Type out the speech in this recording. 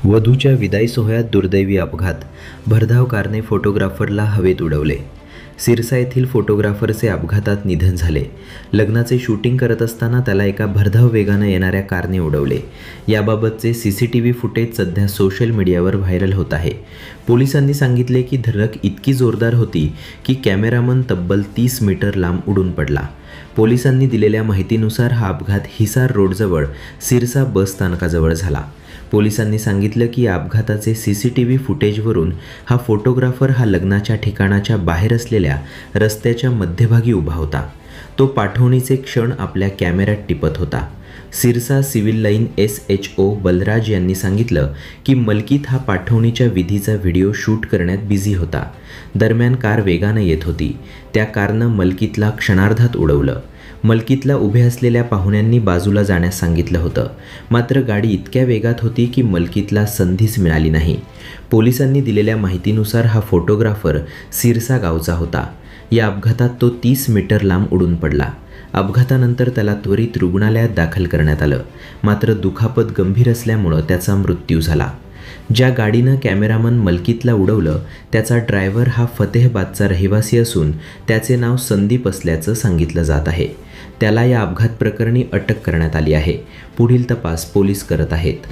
वधूच्या विदाई सोहळ्यात दुर्दैवी अपघात. भरधाव कारने फोटोग्राफरला हवेत उडवले. सिरसा येथील फोटोग्राफरचे अपघातात निधन झाले. लग्नाचे शूटिंग करत असताना त्याला एका भरधाव वेगाने येणाऱ्या कारने उडवले. याबाबतचे CCTV फुटेज सध्या सोशल मीडियावर व्हायरल होत आहे. पोलिसांनी सांगितले की धडक इतकी जोरदार होती की कॅमेरामन तब्बल 30 मीटर लांब उडून पडला. पोलिसांनी दिलेल्या माहितीनुसार हा अपघात हिसार रोडजवळ सिरसा बस स्थानकाजवळ झाला. पोलिसांनी सांगितलं की या अपघाताचे CCTV फुटेजवरून हा फोटोग्राफर लग्नाच्या ठिकाणाच्या बाहेर असलेल्या रस्त्याच्या मध्यभागी उभा होता. तो पाठवणीचे क्षण आपल्या कॅमेऱ्यात टिपत होता. Sirsa civil line SHO Balraj यांनी सांगितलं की मलकीत हा पाठवणीच्या विधीचा व्हिडिओ शूट करण्यात बिझी होता. दरम्यान कार वेगानं येत होती. त्या कारनं मलकीतला क्षणार्धात उडवलं. मलकीतला उभे असलेल्या पाहुण्यांनी बाजूला जाण्यास सांगितलं होतं, मात्र गाडी इतक्या वेगात होती की मलकीतला संधीच मिळाली नाही. पोलिसांनी दिलेल्या माहितीनुसार हा फोटोग्राफर सिरसा गावचा होता. या अपघातात तो 30 मीटर लांब उडून पडला. अपघातानंतर त्याला त्वरित रुग्णालयात दाखल करण्यात आलं, मात्र दुखापत गंभीर असल्यामुळं त्याचा मृत्यू झाला. ज्या गाडीनं कॅमेरामन मलकीतला उडवलं त्याचा ड्रायव्हर हा फतेहबादचा रहिवासी असून त्याचे नाव संदीप असल्याचं सांगितलं जात आहे. त्याला या अपघात प्रकरणी अटक करण्यात आली आहे. पुढील तपास पोलीस करत आहेत.